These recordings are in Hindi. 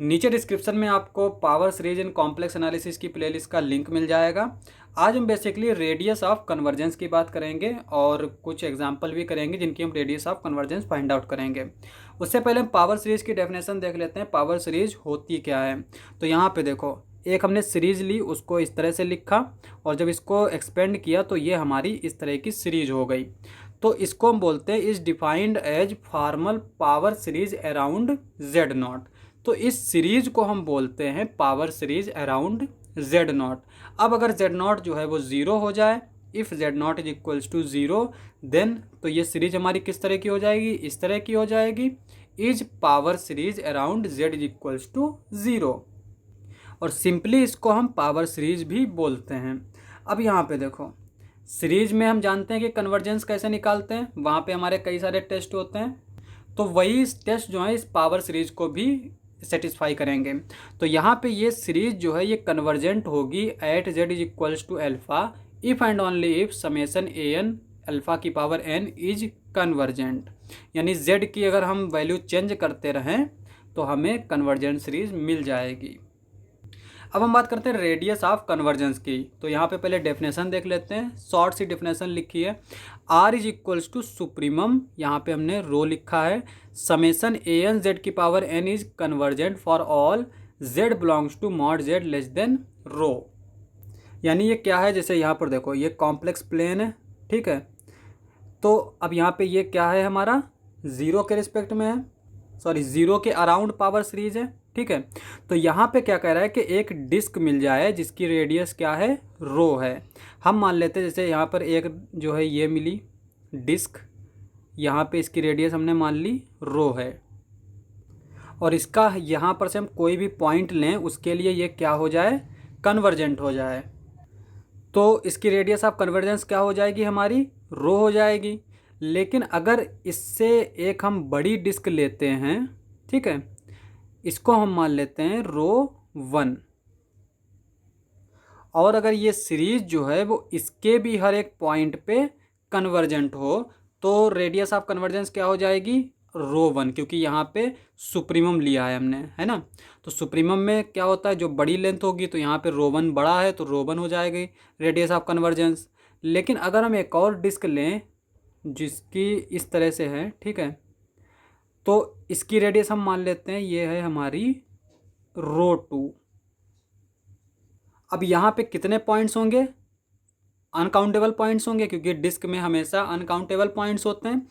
नीचे डिस्क्रिप्शन में आपको power series and complex analysis की प्लेलिस्ट का लिंक मिल जाएगा। आज हम बेसिकली रेडियस ऑफ कन्वर्जेंस की बात करेंगे और कुछ एग्जांपल भी करेंगे जिनकी हम radius of convergence find out करेंगे। उससे पहले हम पावर सीरीज की डेफिनेशन देख लेते हैं। पावर सीरीज होती क्या है, तो यहाँ पे देखो, एक हमने सीरीज ली, उसको इस तरह से लिखा और जब इसको एक्सपेंड किया तो ये हमारी इस तरह की सीरीज हो गई। तो इसको हम बोलते हैं is defined as formal power series around z naught. तो इस सीरीज को हम बोलते हैं power series around z naught. अब अगर जेड नॉट जो है वो ज़ीरो हो जाए, if z naught is equals to zero, then तो ये सीरीज हमारी किस तरह की हो जाएगी, इस तरह की हो जाएगी, is power series around z is equals to zero. और सिंपली इसको हम पावर सीरीज भी बोलते हैं। अब यहाँ पे देखो, सीरीज में हम जानते हैं कि कन्वर्जेंस कैसे निकालते हैं, वहाँ पे हमारे कई सारे टेस्ट होते हैं, तो वही टेस्ट जो है इस पावर सीरीज को भी सेटिस्फाई करेंगे। तो यहाँ पे ये सीरीज जो है ये कन्वर्जेंट होगी at z is equals to alpha if and only if summation A n alpha की पावर एन इज कन्वर्जेंट। यानी जेड की अगर हम वैल्यू चेंज करते रहें तो हमें कन्वर्जेंट सीरीज मिल जाएगी। अब हम बात करते हैं रेडियस ऑफ कन्वर्जेंस की। तो यहाँ पे पहले डेफिनेशन देख लेते हैं। शॉर्ट सी डेफिनेशन लिखी है, R is equals to supremum, यहाँ पे हमने रो लिखा है, समेसन ए एन जेड की power N is convergent for all Z belongs to mod Z less than rho. यानी ये क्या है, जैसे यहाँ पर देखो ये कॉम्प्लेक्स प्लेन है, ठीक है। तो अब यहाँ पे ये क्या है, हमारा ज़ीरो के रिस्पेक्ट में है, सॉरी ज़ीरो के अराउंड पावर सीरीज है, ठीक है। तो यहाँ पे क्या कह रहा है कि एक डिस्क मिल जाए जिसकी रेडियस क्या है, रो है। हम मान लेते हैं जैसे यहाँ पर एक जो है ये मिली डिस्क, यहाँ पे इसकी रेडियस हमने मान ली रो है, और इसका यहाँ पर से हम कोई भी पॉइंट लें उसके लिए ये क्या हो जाए, कन्वर्जेंट हो जाए। तो इसकी रेडियस ऑफ कन्वर्जेंस क्या हो जाएगी, हमारी रो हो जाएगी। लेकिन अगर इससे एक हम बड़ी डिस्क लेते हैं, ठीक है, इसको हम मान लेते हैं रो 1, और अगर ये सीरीज जो है वो इसके भी हर एक पॉइंट पे कन्वर्जेंट हो तो रेडियस ऑफ कन्वर्जेंस क्या हो जाएगी, रो 1, क्योंकि यहाँ पे सुप्रीमम लिया है हमने, है ना। तो सुप्रीमम में क्या होता है, जो बड़ी लेंथ होगी तो यहाँ पे रो 1 बड़ा है तो रो 1 हो जाएगी रेडियस ऑफ कन्वर्जेंस। लेकिन अगर हम एक और डिस्क लें जिसकी इस तरह से है, ठीक है, तो इसकी रेडियस हम मान लेते हैं ये है हमारी रो 2। अब यहाँ पे कितने पॉइंट्स होंगे, अनकाउंटेबल पॉइंट्स होंगे, क्योंकि डिस्क में हमेशा अनकाउंटेबल पॉइंट्स होते हैं।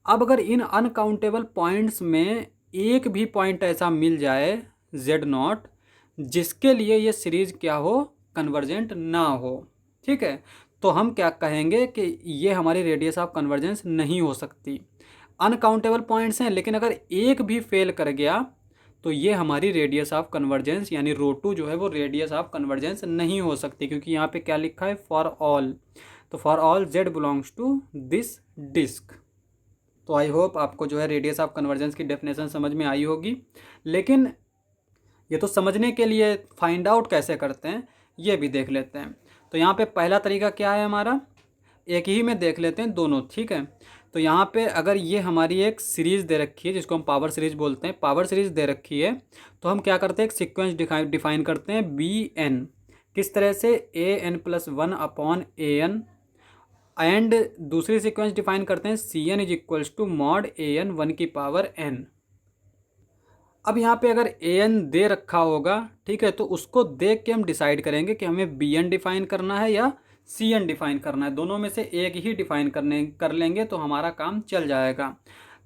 अब अगर इन अनकाउंटेबल पॉइंट्स में एक भी पॉइंट ऐसा मिल जाए जेड नॉट जिसके लिए ये सीरीज क्या हो, कन्वर्जेंट ना हो, ठीक है, तो हम क्या कहेंगे कि ये हमारी रेडियस ऑफ कन्वर्जेंस नहीं हो सकती। अनकाउंटेबल पॉइंट्स हैं, लेकिन अगर एक भी फेल कर गया तो ये हमारी रेडियस ऑफ कन्वर्जेंस यानी रो 2 जो है वो रेडियस ऑफ कन्वर्जेंस नहीं हो सकती, क्योंकि यहाँ पे क्या लिखा है, फॉर ऑल। तो for all Z belongs to this disk. तो आई होप आपको जो है रेडियस ऑफ कन्वर्जेंस की डेफिनेशन समझ में आई होगी। लेकिन ये तो समझने के लिए फाइंड आउट कैसे करते हैं ये भी देख लेते हैं। तो यहाँ पे पहला तरीका क्या है हमारा, एक ही में देख लेते हैं दोनों, ठीक है। तो यहाँ पे अगर ये हमारी एक सीरीज़ दे रखी है जिसको हम पावर सीरीज बोलते हैं, पावर सीरीज दे रखी है, तो हम क्या करते हैं, एक सीक्वेंस डिफाइन करते हैं बी एन, किस तरह से, A N plus 1 upon A N, and दूसरी सीक्वेंस डिफाइन करते हैं C N is equals to mod A N 1 की पावर एन। अब यहाँ पे अगर ए एन दे रखा होगा, ठीक है, तो उसको देख के हम डिसाइड करेंगे कि हमें बी एन डिफाइन करना है या सी एन डिफाइन करना है। दोनों में से एक ही डिफाइन कर लेंगे तो हमारा काम चल जाएगा।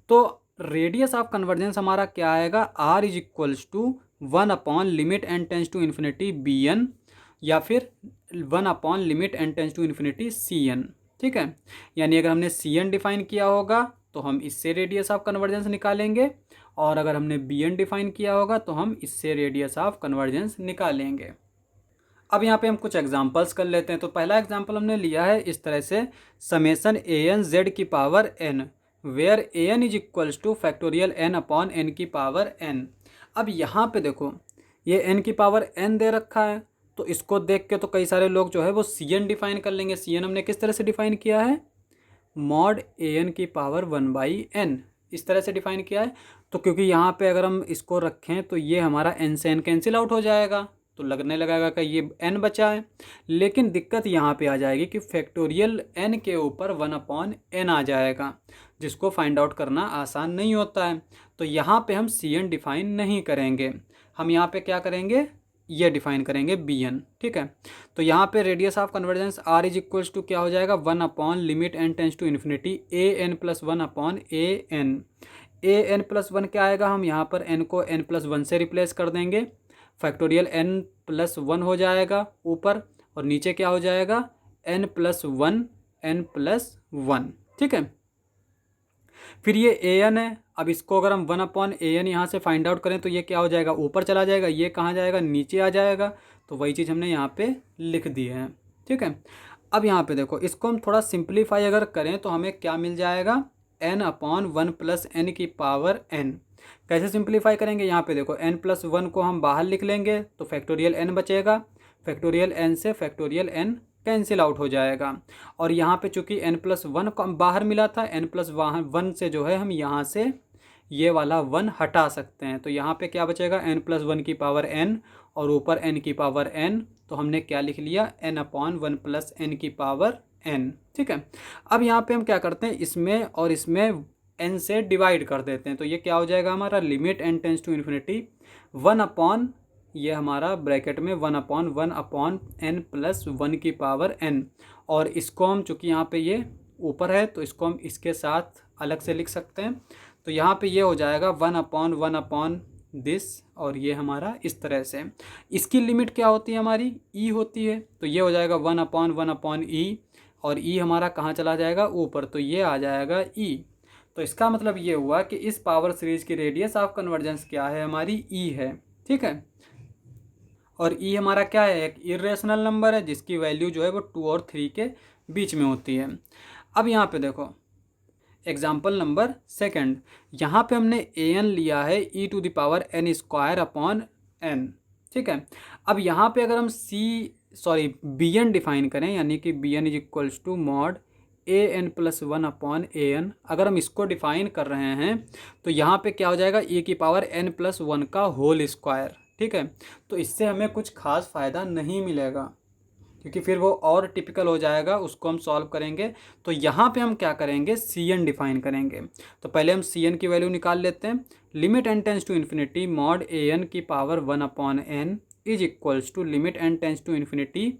तो रेडियस ऑफ कन्वर्जेंस हमारा क्या आएगा, R is equals to 1 upon limit n tends to infinity b n, या फिर 1 upon limit n tends to infinity c n, ठीक है। यानी अगर हमने सी एन डिफाइन किया होगा तो हम इससे रेडियस ऑफ कन्वर्जेंस निकालेंगे, और अगर हमने बी एन डिफाइन किया होगा तो हम इससे रेडियस ऑफ कन्वर्जेंस निकालेंगे। अब यहाँ पे हम कुछ एग्जांपल्स कर लेते हैं। तो पहला एग्जांपल हमने लिया है इस तरह से, समेसन ए एन जेड की power n where a n is equals to factorial n upon n की पावर एन। अब यहाँ पे देखो ये एन की पावर एन दे रखा है, तो इसको देख के तो कई सारे लोग जो है वो सी एन डिफाइन कर लेंगे। सी एन हमने किस तरह से डिफाइन किया है, मॉड ए एन की पावर 1/n, इस तरह से डिफाइन किया है। तो क्योंकि यहाँ पे अगर हम इसको रखें तो ये हमारा n से n कैंसिल आउट हो जाएगा, तो लगने लगेगा कि ये n बचा है। लेकिन दिक्कत यहाँ पे आ जाएगी कि फैक्टोरियल n के ऊपर 1/n आ जाएगा, जिसको फाइंड आउट करना आसान नहीं होता है। तो यहाँ पे हम Cn डिफाइन नहीं करेंगे, हम यहाँ पे क्या करेंगे, ये डिफाइन करेंगे Bn। ठीक है, तो यहाँ पे radius of convergence R is equals to क्या हो जाएगा, limit n tends to infinity an plus 1/an। an plus 1 क्या आएगा, हम यहाँ पर n को n प्लस 1 से रिप्लेस कर देंगे, फैक्टोरियल n प्लस 1 हो जाएगा ऊपर, और नीचे क्या हो जाएगा, n प्लस 1 n प्लस 1। ठीक है, फिर ये an है, अब इसको अगर हम 1/an यहाँ से फाइंड आउट करें तो ये क्या हो जाएगा, ऊपर चला जाएगा, ये कहाँ जाएगा, नीचे आ जाएगा। तो वही चीज़ हमने यहाँ पे लिख दी है। ठीक है, अब यहाँ पे देखो, इसको हम थोड़ा सिंप्लीफाई अगर करें तो हमें क्या मिल जाएगा, n/1 प्लस n की पावर n। कैसे सिंप्लीफाई करेंगे, यहाँ पे देखो n प्लस 1 को हम बाहर लिख लेंगे तो फैक्टोरियल n बचेगा, फैक्टोरियल n से फैक्टोरियल n कैंसिल आउट हो जाएगा। और यहाँ पे चूंकि n प्लस 1 को बाहर मिला था, n प्लस 1 से जो है हम यहाँ से ये वाला 1 हटा सकते हैं। तो यहाँ पे क्या बचेगा, n प्लस 1 की पावर n और ऊपर n की पावर n, तो हमने क्या लिख लिया, n/1 प्लस n की पावर n। ठीक है, अब यहाँ पे हम क्या करते हैं, इसमें और इसमें n से डिवाइड कर देते हैं, तो ये क्या हो जाएगा हमारा, limit n tends to infinity 1/, ये हमारा ब्रैकेट में 1/n प्लस 1 की पावर n। और इसको हम चूँकि यहाँ पे ये ऊपर है तो इसको हम इसके साथ अलग से लिख सकते हैं। तो यहाँ पे ये हो जाएगा 1/1 दिस, और ये हमारा इस तरह से। इसकी लिमिट क्या होती है हमारी, e होती है, तो ये हो जाएगा 1/1/e, और e हमारा कहाँ चला जाएगा, ऊपर, तो ये आ जाएगा e। तो इसका मतलब ये हुआ कि इस पावर सीरीज की रेडियस ऑफ कन्वर्जेंस क्या है, हमारी e है। ठीक है, और e हमारा क्या है, एक इरेशनल नंबर है जिसकी वैल्यू जो है वो 2 और 3 के बीच में होती है। अब यहाँ पे देखो एग्जाम्पल नंबर 2, यहाँ पे हमने an लिया है e⁻n²/n। ठीक है, अब यहाँ पे अगर हम bn डिफाइन करें, यानी कि bn is equals to mod an plus 1/an, अगर हम इसको डिफाइन कर रहे हैं तो यहाँ पे क्या हो जाएगा, e⁻n प्लस 1 का होल स्क्वायर। ठीक है, तो इससे हमें कुछ खास फ़ायदा नहीं मिलेगा, क्योंकि फिर वो और टिपिकल हो जाएगा, उसको हम सॉल्व करेंगे। तो यहाँ पे हम क्या करेंगे, Cn डिफाइन करेंगे। तो पहले हम Cn की वैल्यू निकाल लेते हैं, limit n tends to infinity mod an की power 1/n is equals to limit n tends to infinity.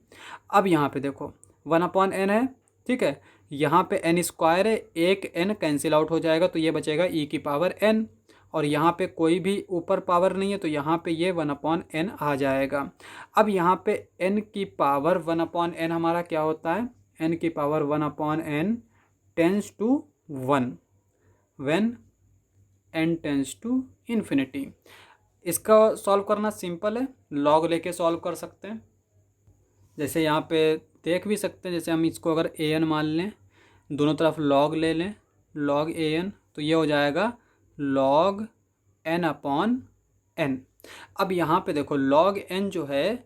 अब यहाँ पे देखो 1/n है, ठीक है, यहाँ पे n² है, एक n कैंसिल आउट हो जाएगा, तो ये बचेगा e⁻n, और यहाँ पे कोई भी ऊपर पावर नहीं है, तो यहाँ पे ये 1/n आ जाएगा। अब यहाँ पे n की पावर 1/n हमारा क्या होता है, n की power 1/n tends to 1 when n tends to infinity. इसका सॉल्व करना सिंपल है, लॉग लेके सॉल्व कर सकते हैं। जैसे यहाँ पे देख भी सकते हैं, जैसे हम इसको अगर an मान लें, दोनों तरफ लॉग ले लें, log an, तो ये हो जाएगा log n/n। अब यहाँ पे देखो log n जो है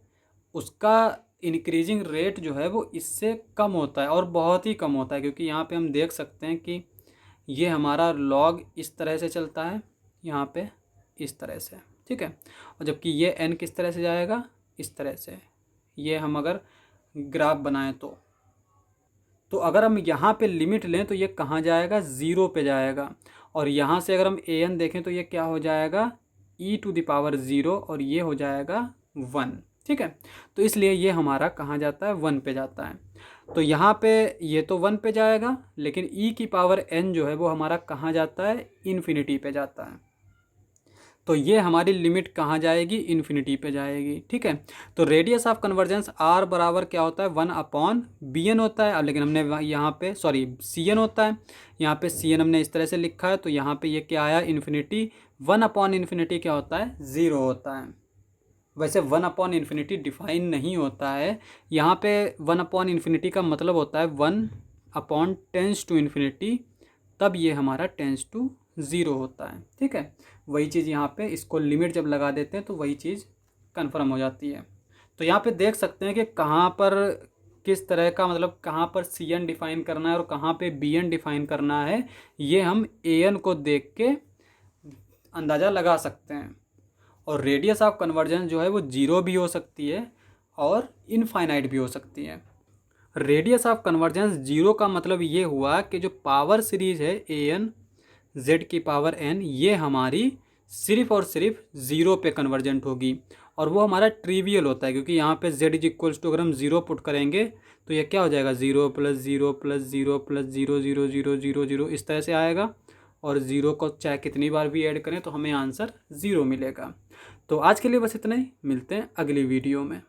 उसका इंक्रीजिंग रेट जो है वो इससे कम होता है, और बहुत ही कम होता है, क्योंकि यहाँ पे हम देख सकते हैं कि ये हमारा log इस तरह से चलता है, यहाँ पे इस तरह से। ठीक है, और जबकि ये n किस तरह से जाएगा, इस तरह से। ये हम अगर ग्राफ बनाएं तो अगर हम यहाँ पे लिमिट लें तो ये कहाँ जाएगा, 0 पे जाएगा। और यहाँ से अगर हम an देखें तो ये क्या हो जाएगा, e⁻0, और ये हो जाएगा 1। ठीक है, तो इसलिए ये हमारा कहाँ जाता है, 1 पे जाता है। तो यहाँ पे ये तो 1 पे जाएगा, लेकिन e⁻n जो है वो हमारा कहाँ जाता है, इन्फिनिटी पे जाता है। तो ये हमारी लिमिट कहाँ जाएगी, इन्फिनिटी पे जाएगी। ठीक है, तो रेडियस ऑफ कन्वर्जेंस r बराबर क्या होता है, 1/bn होता है। अब लेकिन हमने यहाँ पे Cn होता है, यहाँ पे Cn हमने इस तरह से लिखा है, तो यहाँ पे ये क्या आया, इन्फिनिटी। 1/∞ क्या होता है, 0 होता है। वैसे 1/∞ डिफाइन नहीं होता है, यहाँ पे 1/∞ का मतलब होता है 1 टेंस टू इन्फिनिटी, तब ये हमारा टेंस टू 0 होता है। ठीक है, वही चीज़ यहाँ पे इसको लिमिट जब लगा देते हैं तो वही चीज़ कंफर्म हो जाती है। तो यहाँ पे देख सकते हैं कि कहाँ पर किस तरह का, मतलब कहाँ पर Cn डिफाइन करना है और कहाँ पे Bn डिफाइन करना है, ये हम An को देख के अंदाज़ा लगा सकते हैं। और रेडियस ऑफ कन्वर्जेंस जो है वो 0 भी हो सकती है और इनफाइनाइट भी हो सकती है। रेडियस ऑफ कन्वर्जेंस 0 का मतलब ये हुआ कि जो पावर सीरीज है an z की पावर n, ये हमारी सिर्फ और सिर्फ 0 पे कन्वर्जेंट होगी। और वो हमारा ट्रिवियल होता है, क्योंकि यहाँ पे z इज इक्वल्स टू अगर हम 0 पुट करेंगे तो ये क्या हो जाएगा, 0 + 0 + 0 + 0 0 0 0 0 इस तरह से आएगा। और 0 को चाहे कितनी बार भी ऐड करें तो हमें आंसर 0 मिलेगा। तो आज के लिए बस इतना ही, मिलते हैं अगली वीडियो में।